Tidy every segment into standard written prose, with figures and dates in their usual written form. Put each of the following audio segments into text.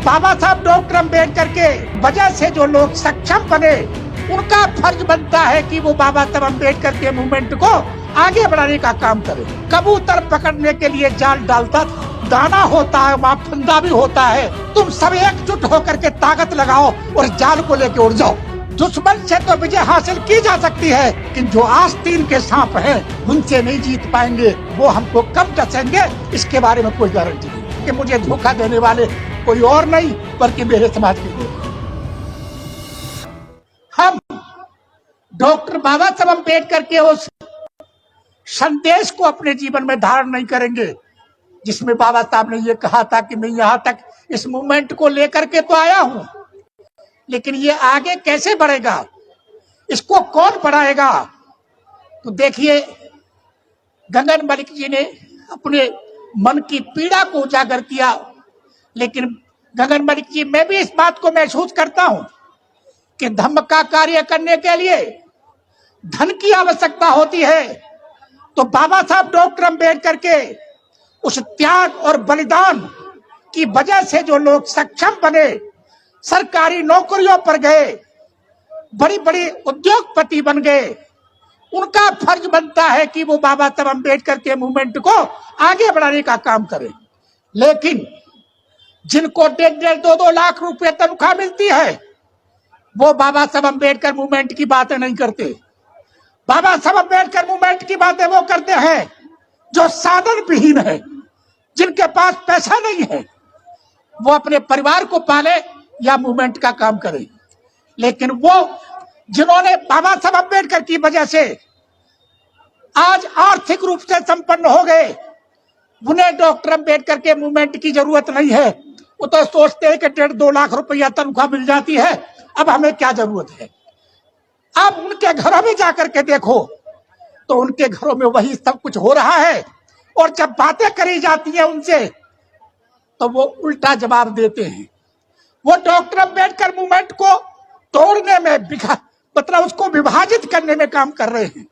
बाबा साहब डॉक्टर अम्बेडकर के वजह से जो लोग सक्षम बने, उनका फर्ज बनता है कि वो बाबा साहब अम्बेडकर के मूवमेंट को आगे बढ़ाने का काम करे। कबूतर पकड़ने के लिए जाल डालता था, दाना होता है वहाँ फंदा भी होता है। तुम सब एकजुट होकर के ताकत लगाओ और जाल को लेके उड़ जाओ। दुश्मन से तो विजय हासिल की जा सकती है, लेकिन जो आस्तीन के सांप हैं उनसे नहीं जीत पाएंगे। वो हमको कब डसेंगे इसके बारे में कोई गारंटी नहीं कि मुझे धोखा देने वाले कोई और नहीं बल्कि मेरे समाज के लोग। हम डॉक्टर बाबा साहब अम्बेडकर के उस संदेश को अपने जीवन में धारण नहीं करेंगे जिसमें बाबा साहब ने ये कहा था कि मैं यहां तक इस मूवमेंट को लेकर के तो आया हूं, लेकिन ये आगे कैसे बढ़ेगा, इसको कौन बढ़ाएगा। तो देखिए, गगन मलिक जी ने अपने मन की पीड़ा को उजागर किया, लेकिन गगन मलिक जी, मैं भी इस बात को महसूस करता हूं कि धम्म का कार्य करने के लिए धन की आवश्यकता होती है। तो बाबा साहब डॉक्टर अम्बेडकर के उस त्याग और बलिदान की वजह से जो लोग सक्षम बने, सरकारी नौकरियों पर गए, बड़ी बड़ी उद्योगपति बन गए, उनका फर्ज बनता है कि वो बाबा साहब अम्बेडकर के मूवमेंट को आगे बढ़ाने का काम करें। लेकिन जिनको 1.5-2 लाख रुपए तनख्वाह मिलती है, वो बाबा साहब अम्बेडकर मूवमेंट की बातें नहीं करते। बाबा साहब अम्बेडकर मूवमेंट की बातें वो करते हैं जो साधन विहीन है, जिनके पास पैसा नहीं है, वो अपने परिवार को पाले या मूवमेंट का काम करें। लेकिन वो जिन्होंने बाबा साहब अम्बेडकर की वजह से आज आर्थिक रूप से संपन्न हो गए, उन्हें डॉक्टर अम्बेडकर के मूवमेंट की जरूरत नहीं है। वो तो सोचते हैं कि 1.5-2 लाख रुपया तनख्वाह मिल जाती है, अब हमें क्या जरूरत है। अब उनके घरों में जाकर के देखो तो उनके घरों में वही सब कुछ हो रहा है, और जब बातें करी जाती है उनसे तो वो उल्टा जवाब देते हैं। वो डॉक्टर अम्बेडकर मूवमेंट को तोड़ने में मतलब उसको विभाजित करने में काम कर रहे हैं।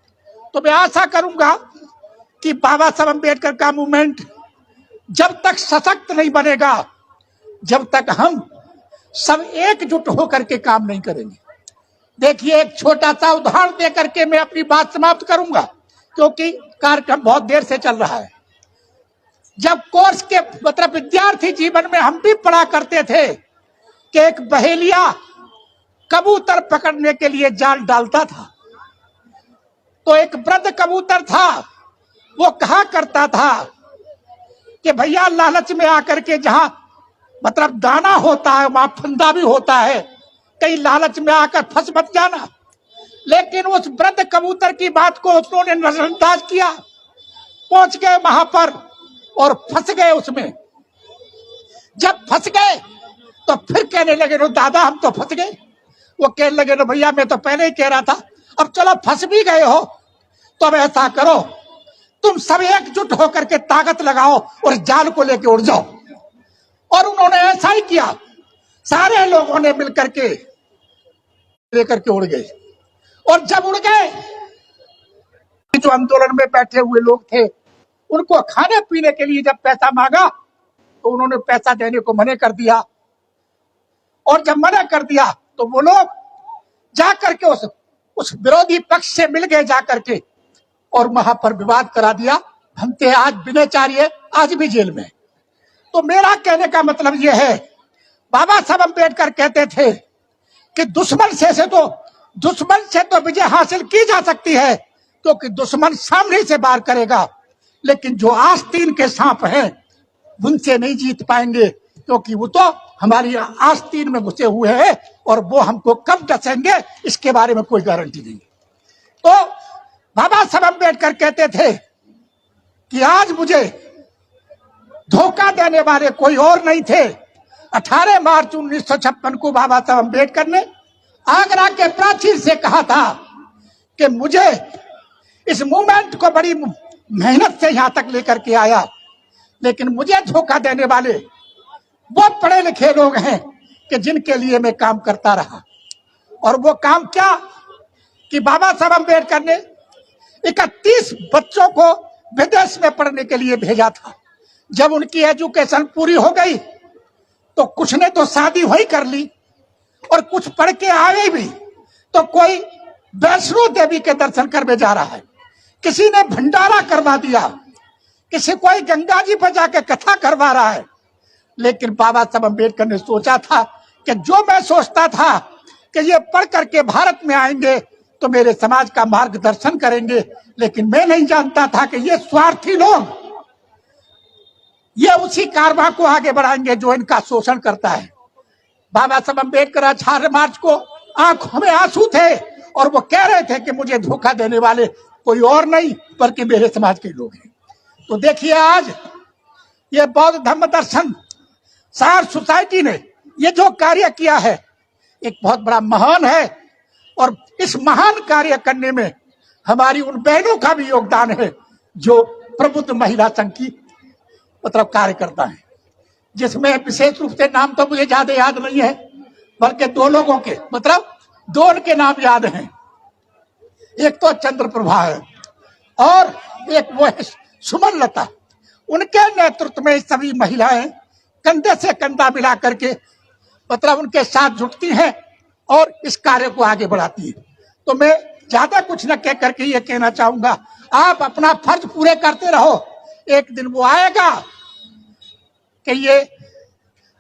तो मैं आशा करूंगा कि बाबा साहब अम्बेडकर का मूवमेंट जब तक सशक्त नहीं बनेगा, जब तक हम सब एकजुट होकर के काम नहीं करेंगे। देखिए, एक छोटा सा उदाहरण देकर के मैं अपनी बात समाप्त करूंगा, क्योंकि कार्यक्रम बहुत देर से चल रहा है। जब कोर्स के मतलब विद्यार्थी जीवन में हम भी पढ़ा करते थे कि एक बहेलिया कबूतर पकड़ने के लिए जाल डालता था, तो एक वृद्ध कबूतर था, वो कहा करता था कि भैया, लालच में आकर के जहां मतलब दाना होता है वहां फंदा भी होता है, कहीं लालच में आकर फंस मत जाना। लेकिन उस वृद्ध कबूतर की बात को उन्होंने नजरअंदाज किया, पहुंच गए वहां पर और फंस गए उसमें। जब फंस गए तो फिर कहने लगे, नो दादा हम तो फंस गए। वो कहने लगे, नो भैया मैं तो पहले ही कह रहा था, अब चलो फंस भी गए हो तो अब ऐसा करो, तुम सब एकजुट होकर के ताकत लगाओ और जाल को लेके उड़ जाओ। और उन्होंने ऐसा ही किया, सारे लोगों ने मिलकर के लेकर के उड़ गए। और जब उड़ गए, जो आंदोलन में बैठे हुए लोग थे, उनको खाने पीने के लिए जब पैसा मांगा तो उन्होंने पैसा देने को मना कर दिया। और जब मना कर दिया तो वो लोग जाकर के उस विरोधी पक्ष से मिल गए जाकर के, और वहां पर विवाद करा दिया। भंते आज विनयचार्य आज भी जेल में। तो मेरा कहने का मतलब यह है, बाबा साहब अम्बेडकर कहते थे कि दुश्मन से तो विजय हासिल की जा सकती है, क्योंकि दुश्मन सामने से वार करेगा, लेकिन जो आस्तीन के सांप हैं उनसे नहीं जीत पाएंगे, क्योंकि वो तो हमारी आस्तीन में घुसे हुए हैं और वो हमको कब डसेंगे इसके बारे में कोई गारंटी नहीं। तो बाबा साहब अम्बेडकर कहते थे कि आज मुझे धोखा देने वाले कोई और नहीं थे। 18 मार्च 1956 को बाबा साहब अम्बेडकर ने आगरा के प्राचीर से कहा था कि मुझे इस मूवमेंट को बड़ी मेहनत से यहां तक लेकर के आया, लेकिन मुझे धोखा देने वाले वो पढ़े लिखे लोग हैं कि जिनके लिए मैं काम करता रहा। और वो काम क्या कि बाबा साहब अम्बेडकर ने 31 बच्चों को विदेश में पढ़ने के लिए भेजा था। जब उनकी एजुकेशन पूरी हो गई तो कुछ ने तो शादी वही कर ली और कुछ पढ़ के आए भी। तो कोई वैष्णो देवी के दर्शन करने जा रहा है, किसी ने भंडारा करवा दिया, किसी कोई गंगा जी पर जाके कथा करवा रहा है। लेकिन बाबा साहब अम्बेडकर ने सोचा था कि जो मैं सोचता था कि ये पढ़ करके भारत में आएंगे तो मेरे समाज का मार्गदर्शन करेंगे, लेकिन मैं नहीं जानता था कि ये स्वार्थी लोग ये उसी कारवां को आगे बढ़ाएंगे जो इनका शोषण करता है। बाबा साहब अम्बेडकर 18 मार्च को आंखों में आंसू थे और वो कह रहे थे कि मुझे धोखा देने वाले कोई और नहीं बल्कि मेरे समाज के लोग हैं। तो देखिए आज ये बौद्ध धम्म दर्शन सार सोसाइटी ने ये जो कार्य किया है एक बहुत बड़ा महान है, और इस महान कार्य करने में हमारी उन बहनों का भी योगदान है जो प्रबुद्ध महिला संघ की मतलब कार्य करता है, जिसमें विशेष रूप से नाम तो मुझे ज्यादा याद नहीं है, बल्कि दो लोगों के मतलब दो उनके नाम याद हैं। एक तो चंद्र प्रभा है और एक वो है सुमन लता। उनके नेतृत्व में सभी महिलाएं कंधे से कंधा मिला करके मतलब उनके साथ जुटती हैं और इस कार्य को आगे बढ़ाती हैं। तो मैं ज्यादा कुछ न कह करके ये कहना चाहूंगा, आप अपना फर्ज पूरे करते रहो, एक दिन वो आएगा कि ये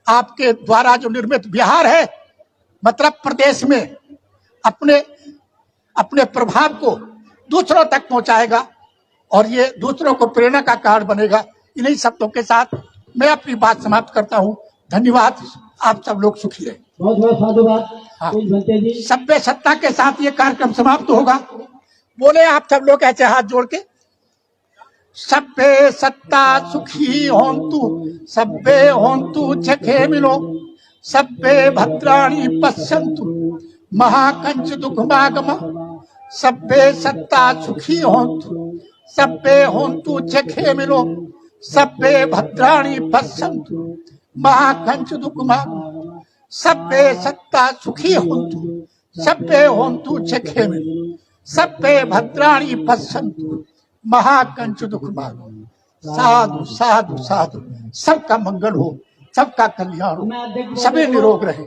आपके द्वारा जो निर्मित बिहार है मतलब प्रदेश में अपने अपने प्रभाव को दूसरों तक पहुंचाएगा और ये दूसरों को प्रेरणा का कारण बनेगा। इन्हीं शब्दों के साथ मैं अपनी बात समाप्त करता हूं। धन्यवाद। आप सब लोग सुखी रहे। बहुत बहुत साधुवाद। हाँ। भंते जी सभ्य सत्ता के साथ ये कार्यक्रम समाप्त होगा। बोले आप सब लोग ऐसे हाथ जोड़ के, सभ्य सत्ता सुखी होंतु, सभ्य होंतु चखे मिलो, सभ्य भद्राणि पश्यन्तु, महाकंच दुखमागम। सभ्य सत्ता सुखी होंतु, सभ्य होंतु चखे मिलो, सभ्य भद्राणि पश्यन्तु, महाकंच दुखमागम। सभ्य सत्ता सुखी होंतु, सभ्य होंतु चखे मिलो, सभ्य भद्राणि पश्यन्तु, महाकंच दुखमागम। साधु साधु साधु। सबका मंगल हो, सबका कल्याण हो, सभी निरोग रहे।